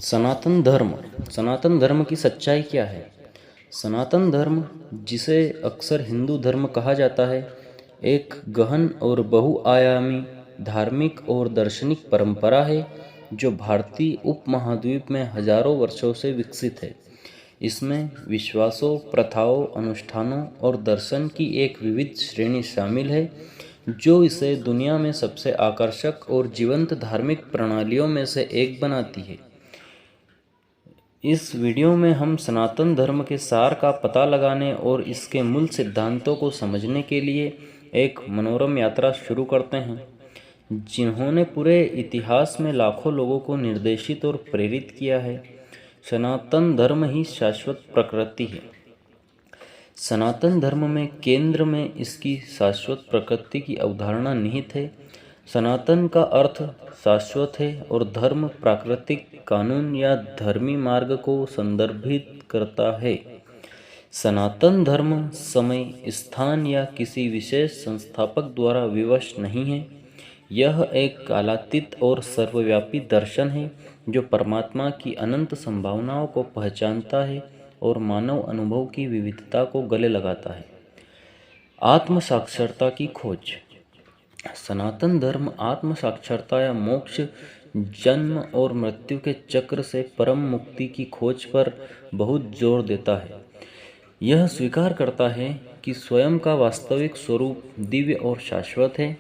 सनातन धर्म की सच्चाई क्या है? सनातन धर्म, जिसे अक्सर हिंदू धर्म कहा जाता है, एक गहन और बहुआयामी धार्मिक और दार्शनिक परंपरा है जो भारतीय उपमहाद्वीप में हजारों वर्षों से विकसित है। इसमें विश्वासों, प्रथाओं, अनुष्ठानों और दर्शन की एक विविध श्रेणी शामिल है जो इसे दुनिया में सबसे आकर्षक और जीवंत धार्मिक प्रणालियों में से एक बनाती है। इस वीडियो में हम सनातन धर्म के सार का पता लगाने और इसके मूल सिद्धांतों को समझने के लिए एक मनोरम यात्रा शुरू करते हैं, जिन्होंने पूरे इतिहास में लाखों लोगों को निर्देशित और प्रेरित किया है। सनातन धर्म ही शाश्वत प्रकृति है। सनातन धर्म में केंद्र में इसकी शाश्वत प्रकृति की अवधारणा निहित है। सनातन का अर्थ शाश्वत है और धर्म प्राकृतिक कानून या धर्मी मार्ग को संदर्भित करता है। सनातन धर्म समय, स्थान या किसी विशेष संस्थापक द्वारा विवश नहीं है। यह एक कालातीत और सर्वव्यापी दर्शन है जो परमात्मा की अनंत संभावनाओं को पहचानता है और मानव अनुभव की विविधता को गले लगाता है। आत्म साक्षरता की खोज। सनातन धर्म आत्म साक्षरता या मोक्ष, जन्म और मृत्यु के चक्र से परम मुक्ति की खोज पर बहुत जोर देता है। यह स्वीकार करता है कि स्वयं का वास्तविक स्वरूप दिव्य और शाश्वत है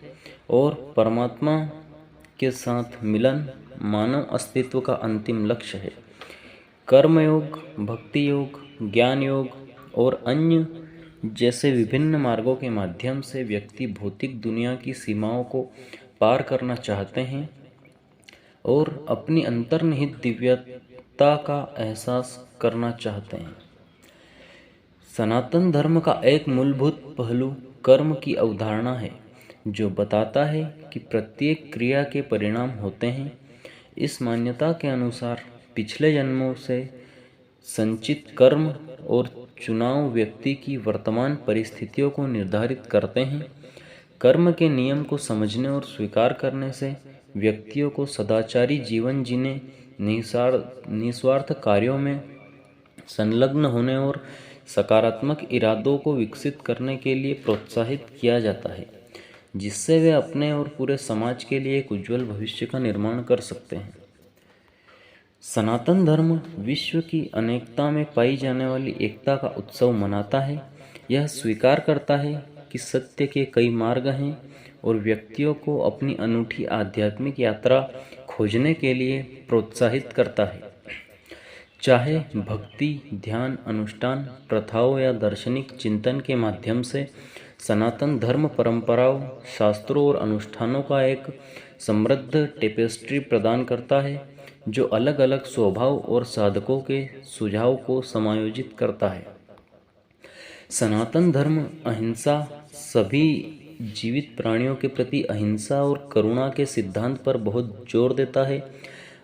और परमात्मा के साथ मिलन मानव अस्तित्व का अंतिम लक्ष्य है। कर्मयोग, भक्ति योग, ज्ञान योग और अन्य जैसे विभिन्न मार्गों के माध्यम से व्यक्ति भौतिक दुनिया की सीमाओं को पार करना चाहते हैं और अपनी अंतर्निहित दिव्यता का एहसास करना चाहते हैं। सनातन धर्म का एक मूलभूत पहलू कर्म की अवधारणा है, जो बताता है कि प्रत्येक क्रिया के परिणाम होते हैं। इस मान्यता के अनुसार पिछले जन्मों से संचित कर्म और चुनाव व्यक्ति की वर्तमान परिस्थितियों को निर्धारित करते हैं। कर्म के नियम को समझने और स्वीकार करने से व्यक्तियों को सदाचारी जीवन जीने, निस्वार्थ कार्यों में संलग्न होने और सकारात्मक इरादों को विकसित करने के लिए प्रोत्साहित किया जाता है, जिससे वे अपने और पूरे समाज के लिए एक उज्जवल भविष्य का निर्माण कर सकते हैं। सनातन धर्म विश्व की अनेकता में पाई जाने वाली एकता का उत्सव मनाता है। यह स्वीकार करता है कि सत्य के कई मार्ग हैं और व्यक्तियों को अपनी अनूठी आध्यात्मिक यात्रा खोजने के लिए प्रोत्साहित करता है। चाहे भक्ति, ध्यान, अनुष्ठान, प्रथाओं या दार्शनिक चिंतन के माध्यम से, सनातन धर्म परंपराओं, शास्त्रों और अनुष्ठानों का एक समृद्ध टेपेस्ट्री प्रदान करता है जो अलग अलग स्वभाव और साधकों के सुझाव को समायोजित करता है। सनातन धर्म अहिंसा, सभी जीवित प्राणियों के प्रति अहिंसा और करुणा के सिद्धांत पर बहुत जोर देता है।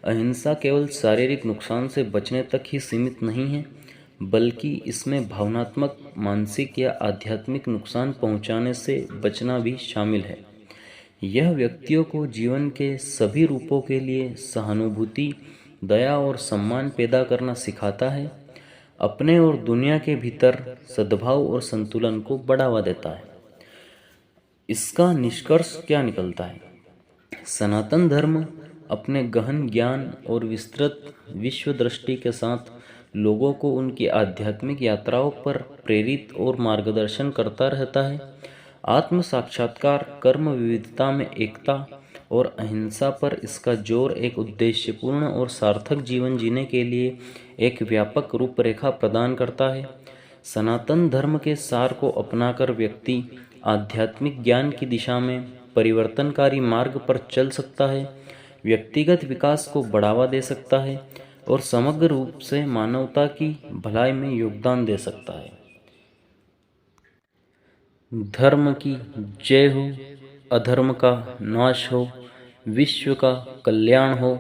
अहिंसा केवल शारीरिक नुकसान से बचने तक ही सीमित नहीं है, बल्कि इसमें भावनात्मक, मानसिक या आध्यात्मिक नुकसान पहुंचाने से बचना भी शामिल है। यह व्यक्तियों को जीवन के सभी रूपों के लिए सहानुभूति, दया और सम्मान पैदा करना सिखाता है। अपने और दुनिया के भीतर सद्भाव और संतुलन को बढ़ावा देता है। इसका निष्कर्ष क्या निकलता है? सनातन धर्म अपने गहन ज्ञान और विस्तृत विश्व दृष्टि के साथ लोगों को उनकी आध्यात्मिक यात्राओं पर प्रेरित और मार्गदर्शन करता रहता है। आत्म साक्षात्कार, कर्म विविधता में एकता और अहिंसा पर इसका जोर एक उद्देश्यपूर्ण और सार्थक जीवन जीने के लिए एक व्यापक रूपरेखा प्रदान करता है। सनातन धर्म के सार को अपनाकर व्यक्ति आध्यात्मिक ज्ञान की दिशा में परिवर्तनकारी मार्ग पर चल सकता है, व्यक्तिगत विकास को बढ़ावा दे सकता है और समग्र रूप से मानवता की भलाई में योगदान दे सकता है। धर्म की जय हो, अधर्म का नाश हो, विश्व का कल्याण हो।